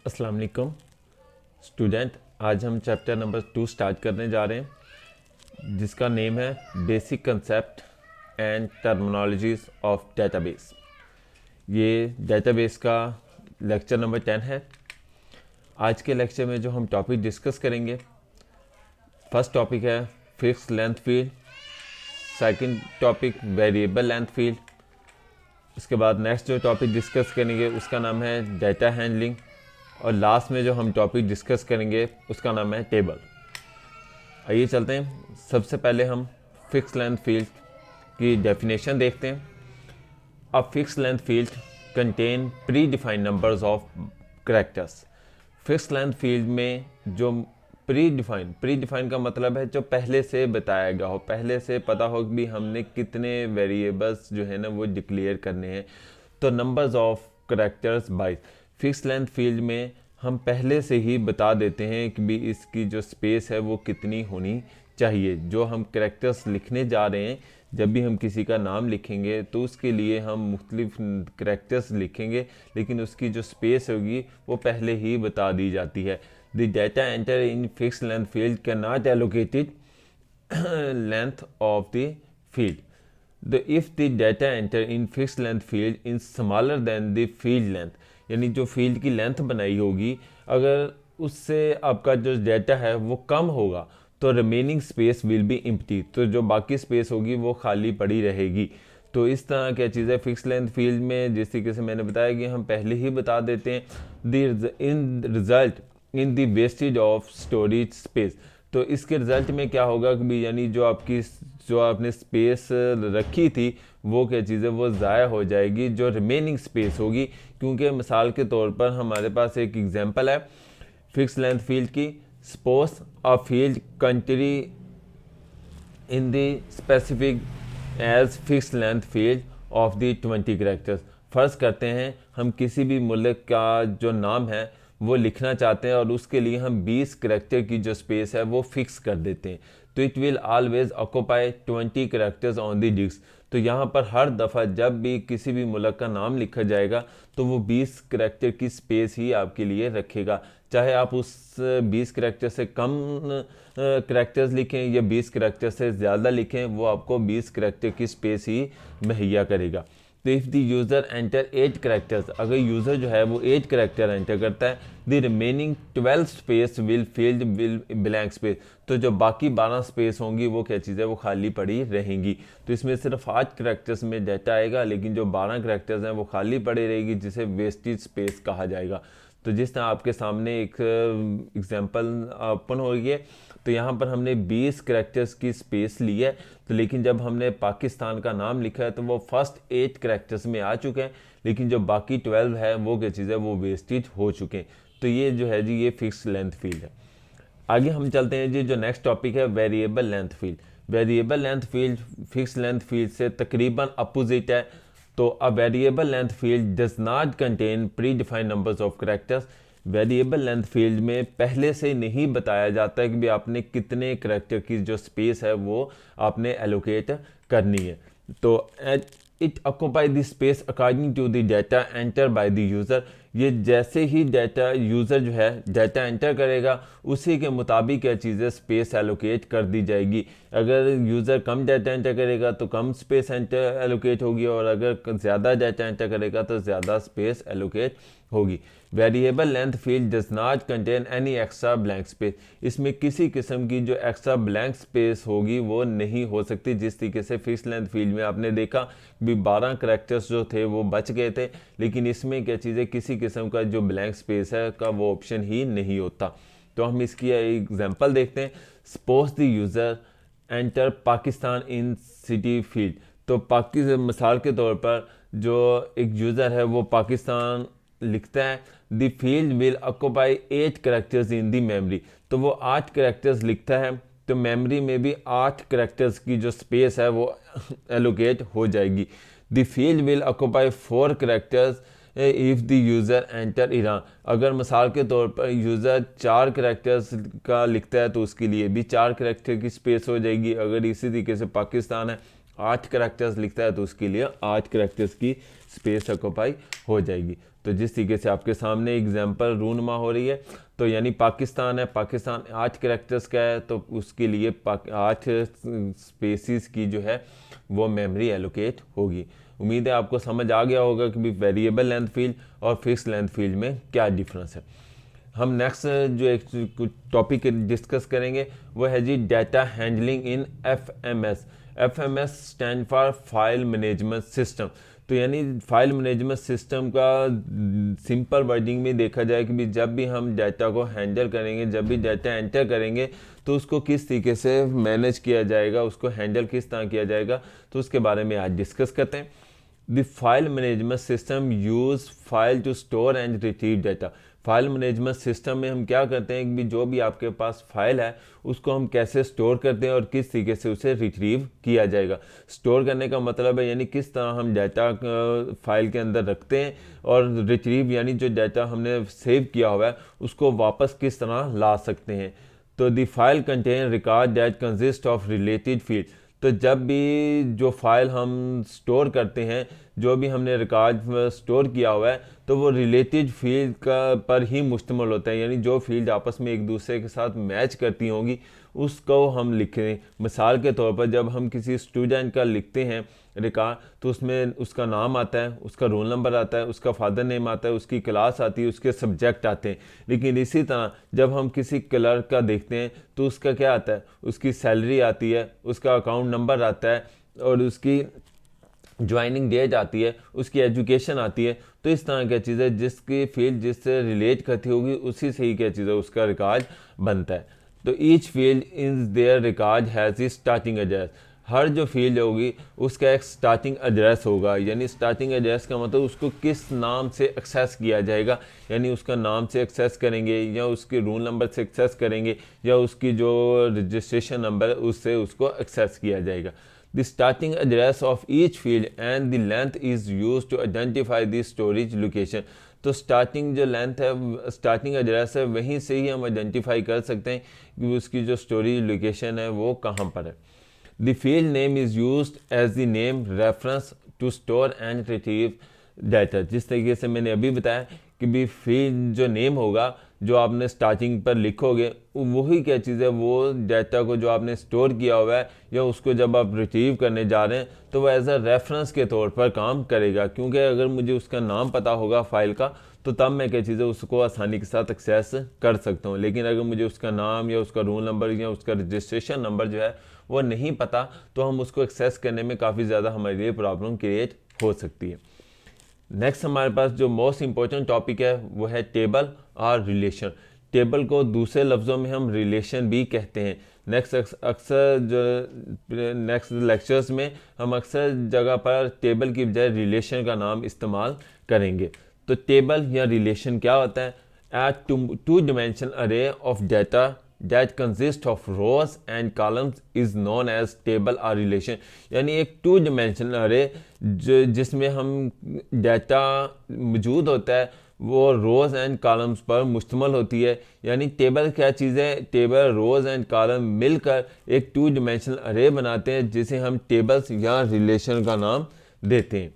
अस्सलाम वालेकुम स्टूडेंट। आज हम चैप्टर नंबर 2 स्टार्ट करने जा रहे हैं जिसका नेम है basic concept and terminologies of database. ये डेटाबेस का लेक्चर नंबर 10 है। आज के लेक्चर में जो हम टॉपिक डिस्कस करेंगे, फर्स्ट टॉपिक है fix length field, second topic variable length field. उसके बाद नेक्स्ट जो टॉपिक डिस्कस करेंगे उसका नाम है डेटा हैंडलिंग, और लास्ट में जो हम टॉपिक डिस्कस करेंगे उसका नाम है टेबल। आइए चलते हैं। सबसे पहले हम फिक्स लेंथ फील्ड की डेफिनेशन देखते हैं। A fix length field contain pre defined numbers of characters. Fix length field में जो प्री डिफाइंड का मतलब है जो पहले से बताया गया हो, पहले से पता हो कि भी हमने कितने वेरिएबल्स जो है ना वो डिक्लेयर करने हैं। तो numbers of characters by fix length field में हम पहले से ही बता देते हैं कि भी इसकी जो स्पेस है वो कितनी होनी चाहिए। जो हम कैरेक्टर्स लिखने जा रहे हैं, जब भी हम किसी का नाम लिखेंगे तो उसके लिए हम मुख्तलिफ कैरेक्टर्स लिखेंगे, लेकिन उसकी जो स्पेस होगी वो पहले ही बता दी जाती है। The data enter in fix length field can not allocated length of the field. If the data enter in fixed length field is smaller than the field length, यानी जो फील्ड की लेंथ बनाई होगी अगर उससे आपका जो डाटा है वो कम होगा तो remaining space will be empty, तो जो बाकी स्पेस होगी वो खाली पड़ी रहेगी। तो इस तरह क्या चीज़ है फिक्स लेंथ फील्ड में, जिस तरीके से मैंने बताया कि हम पहले ही बता देते हैं इन result in the wastage of storage space. तो इसके रिजल्ट में क्या होगा कि भी यानी जो आपने स्पेस रखी थी वो क्या चीज़ है वो ज़ाया हो जाएगी, जो रिमेनिंग स्पेस होगी। क्योंकि मिसाल के तौर पर हमारे पास एक एग्जांपल है फिक्स लेंथ फील्ड की। Suppose a field country in the specific as fix length field of the 20 characters. फ़र्ज़ करते हैं हम किसी भी मुल्क का जो नाम है वो लिखना चाहते हैं और उसके लिए हम 20 कैरेक्टर की जो स्पेस है वो फिक्स कर देते हैं। तो it will always occupy 20 characters on the disk. तो यहाँ पर हर दफ़ा जब भी किसी भी मुल्क का नाम लिखा जाएगा तो वो 20 कैरेक्टर की स्पेस ही आपके लिए रखेगा। चाहे आप उस 20 कैरेक्टर से कम कैरेक्टर्स लिखें या 20 कैरेक्टर से ज़्यादा लिखें, वो आपको 20 कैरेक्टर की स्पेस ही मुहैया करेगा। तो if the user enter 8 characters, अगर यूज़र जो है वो 8 कैरेक्टर एंटर करता है, the remaining 12 space will field will blank space. तो जो बाकी 12 स्पेस होंगी वो क्या चीज़ है वो खाली पड़ी रहेंगी। तो इसमें सिर्फ 8 कैरेक्टर्स में डाटा आएगा, लेकिन जो 12 कैरेक्टर्स हैं वो खाली पड़ी रहेगी, जिसे वेस्टेज स्पेस कहा जाएगा। तो जिस तरह आपके सामने एक एग्जांपल ओपन हो गई है, तो यहाँ पर हमने 20 कैरेक्टर्स की स्पेस ली है। तो लेकिन जब हमने पाकिस्तान का नाम लिखा है तो वो फर्स्ट 8 कैरेक्टर्स में आ चुके हैं, लेकिन जो बाकी 12 है वो क्या चीज़ है वो वेस्टेज हो चुके हैं। तो ये जो है जी ये फिक्स लेंथ फील्ड है। आगे हम चलते हैं जी, जो नेक्स्ट टॉपिक है variable length field. Variable length field fix length field से तकरीबन अपोजिट है। तो a variable length field does not contain pre defined numbers of characters. Variable length field में पहले से नहीं बताया जाता है कि भी आपने कितने कैरेक्टर की जो स्पेस है वो आपने एलोकेट करनी है। तो it occupy the space according to the data enter by the user. ये जैसे ही डाटा यूज़र जो है डाटा एंटर करेगा उसी के मुताबिक क्या चीज़ें स्पेस एलोकेट कर दी जाएगी। अगर यूज़र कम डाटा एंटर करेगा तो कम स्पेस एंटर एलोकेट होगी, और अगर ज़्यादा डाटा एंटर करेगा तो ज़्यादा स्पेस एलोकेट होगी। Variable length field does not contain any extra blank space. इसमें किसी किस्म की जो एक्स्ट्रा ब्लैंक स्पेस होगी वो नहीं हो सकती। जिस तरीके से फिक्स लेंथ फील्ड में आपने देखा भी 12 कैरेक्टर्स जो थे वो बच गए थे, लेकिन इसमें क्या चीज़ें किसी किस्म का जो ब्लैंक स्पेस है का वो ऑप्शन ही नहीं होता। तो हम इसकी एग्जांपल देखते हैं। Suppose the user enter Pakistan in city field. तो पाकिस्तान मिसाल के तौर पर जो एक यूज़र है वो पाकिस्तान लिखता है, the field will occupy 8 characters in the memory. तो वो 8 कैरेक्टर्स लिखता है, तो मेमोरी में भी 8 कैरेक्टर्स की जो स्पेस है वो एलोकेट हो जाएगी। The field will occupy 4 characters if the user enter Iran. अगर मिसाल के तौर पर यूज़र 4 कैरेक्टर्स का लिखता है तो उसके लिए भी 4 कैरेक्टर की स्पेस हो जाएगी। अगर इसी तरीके से पाकिस्तान है 8 कैरेक्टर्स लिखता है तो उसके लिए 8 कैरेक्टर्स की स्पेस ऑक्यूपाई हो जाएगी। तो जिस तरीके से आपके सामने एग्जांपल रूनुमा हो रही है, तो यानी पाकिस्तान है, पाकिस्तान 8 कैरेक्टर्स का है, तो उसके लिए 8 स्पेसिस की जो है वो मेमोरी एलोकेट होगी। उम्मीद है आपको समझ आ गया होगा कि भी वेरिएबल लेंथ फील्ड और फिक्स लेंथ फील्ड में क्या डिफरेंस है। हम नेक्स्ट जो एक टॉपिक डिस्कस करेंगे वो है जी data handling in FMS. FMS stand for file management system. तो यानी फाइल मैनेजमेंट सिस्टम का सिंपल वर्डिंग में देखा जाए कि भी जब भी हम डाटा को हैंडल करेंगे, जब भी डाटा एंटर करेंगे, तो उसको किस तरीके से मैनेज किया जाएगा, उसको हैंडल किस तरह किया जाएगा, तो उसके बारे में आज डिस्कस करते हैं। The file management system use file to store and retrieve data. File management system में हम क्या करते हैं कि जो भी आपके पास फाइल है उसको हम कैसे स्टोर करते हैं और किस तरीके से उसे रिट्रीव किया जाएगा। स्टोर करने का मतलब है यानी किस तरह हम डाटा फाइल के अंदर रखते हैं, और रिट्रीव यानी जो डाटा हमने सेव किया हुआ है उसको वापस किस तरह ला सकते हैं। तो the file contain record that consist of related field. तो जब भी जो फाइल हम स्टोर करते हैं, जो भी हमने रिकॉर्ड स्टोर किया हुआ है, तो वो रिलेटेड फील्ड का पर ही मुश्तमिल होता है, यानी जो फील्ड आपस में एक दूसरे के साथ मैच करती होंगी उसको हम लिखें। मिसाल के तौर पर जब हम किसी स्टूडेंट का लिखते हैं रिकॉर्ड, तो उसमें उसका नाम आता है, उसका रोल नंबर आता है, उसका फादर नेम आता है, उसकी क्लास आती है, उसके सब्जेक्ट आते हैं। लेकिन इसी तरह जब हम किसी क्लर्क का देखते हैं तो उसका क्या आता है, उसकी सैलरी आती है, उसका अकाउंट नंबर आता है, और उसकी ज्वाइनिंग डेट आती है, उसकी एजुकेशन आती है। तो इस तरह की चीज़ है जिसकी फील्ड जिससे रिलेट करती होगी उसी से ही क्या चीज़ है उसका रिकॉर्ड बनता है। तो each field in their record has a starting address. हर जो फील्ड होगी उसका एक स्टार्टिंग एड्रेस होगा, यानी स्टार्टिंग एड्रेस का मतलब उसको किस नाम से एक्सेस किया जाएगा, यानी उसका नाम से एक्सेस करेंगे या उसके रोल नंबर से एक्सेस करेंगे या उसकी जो रजिस्ट्रेशन नंबर है उससे उसको एक्सेस किया जाएगा। The starting address of each field and the length is used to identify the storage location. तो स्टार्टिंग जो लेंथ है, स्टार्टिंग एड्रेस है, वहीं से ही हम आइडेंटिफाई कर सकते हैं कि उसकी जो स्टोरेज लोकेशन है वो कहाँ पर है। The field name is used as the name reference to store and retrieve data. जिस तरीके से मैंने अभी बताया कि भी फील्ड जो नेम होगा जो आपने स्टार्टिंग पर लिखोगे वही क्या चीज़ है, वो डाटा को जो आपने स्टोर किया हुआ है या उसको जब आप रिट्रीव करने जा रहे हैं तो वो एज अ रेफरेंस के तौर पर काम करेगा। क्योंकि अगर मुझे उसका नाम पता होगा फाइल का तो तब मैं क्या चीज़ है उसको आसानी के साथ एक्सेस कर सकता हूँ। लेकिन अगर मुझे उसका नाम या उसका रोल नंबर या उसका रजिस्ट्रेशन नंबर जो है वो नहीं पता तो हम उसको एक्सेस करने में काफ़ी ज़्यादा हमारे लिए प्रॉब्लम क्रिएट हो सकती है। नेक्स्ट हमारे पास जो मोस्ट इम्पोर्टेंट टॉपिक है वो है टेबल और रिलेशन। टेबल को दूसरे लफ्ज़ों में हम रिलेशन भी कहते हैं। नेक्स्ट लेक्चर्स में हम अक्सर जगह पर टेबल की बजाय रिलेशन का नाम इस्तेमाल करेंगे। तो टेबल या रिलेशन क्या होता है? टू डिमेंशनल अरे of data that consist of rows and columns is known as table or relation। यानी एक टू डिमेंशनल अरे जिसमें हम डाटा मौजूद होता है वो रोज़ एंड कॉलम्स पर मुश्तमिल होती है। यानी टेबल क्या चीज़ है? टेबल, रोज़ एंड कॉलम मिलकर एक टू डिमेंशनल अरे बनाते हैं जिसे हम टेबल्स या रिलेशन का नाम देते हैं।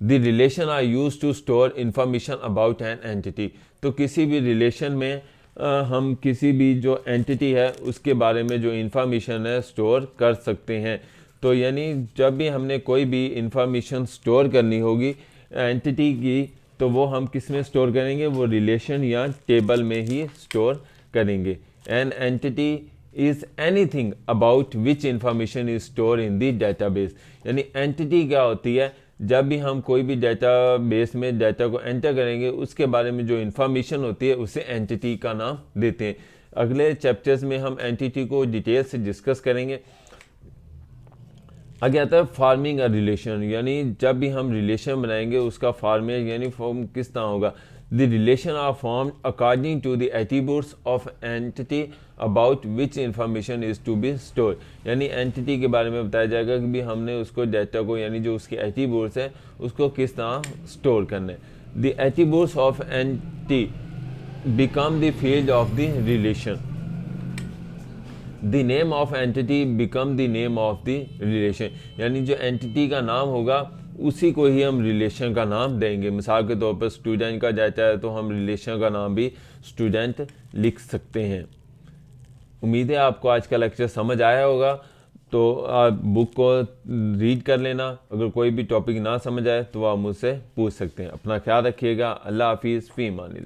The relation are use to store information about an entity. तो किसी भी रिलेशन में हम किसी भी जो एंटिटी है उसके बारे में जो इंफॉर्मेशन है स्टोर कर सकते हैं। तो यानी जब भी हमने कोई भी इंफॉर्मेशन स्टोर करनी होगी एंटिटी की तो वो हम किस में स्टोर करेंगे? वो रिलेशन या टेबल में ही स्टोर करेंगे। An entity is anything about which information is store in the database. यानी एंटिटी क्या होती है? जब भी हम कोई भी डाटाबेस में डाटा को एंटर करेंगे उसके बारे में जो इन्फॉर्मेशन होती है उसे एंटिटी का नाम देते हैं। अगले चैप्टर्स में हम एंटिटी को डिटेल से डिस्कस करेंगे। आगे आता है फार्मिंग अ रिलेशन। यानी जब भी हम रिलेशन बनाएंगे उसका फार्मेट यानी फॉर्म किस तरह होगा? The relation are formed according to the attributes of entity about which information is to be store. यानी एंटिटी के बारे में बताया जाएगा कि भी हमने उसको डाटा को यानी जो उसके एट्रीब्यूट्स है उसको किस तरह स्टोर करना है। The attributes of entity become the field of the relation. The name of entity become the name of the relation. यानी जो एंटिटी का नाम होगा उसी को ही हम रिलेशन का नाम देंगे। मिसाल के तौर पर स्टूडेंट का डाटा है तो हम रिलेशन का नाम भी स्टूडेंट लिख सकते हैं। उम्मीद है आपको आज का लेक्चर समझ आया होगा। तो आप बुक को रीड कर लेना। अगर कोई भी टॉपिक ना समझ आए तो आप मुझसे पूछ सकते हैं। अपना ख्याल रखिएगा। अल्लाह हाफिज़। फ़ी अमानिल्लाह।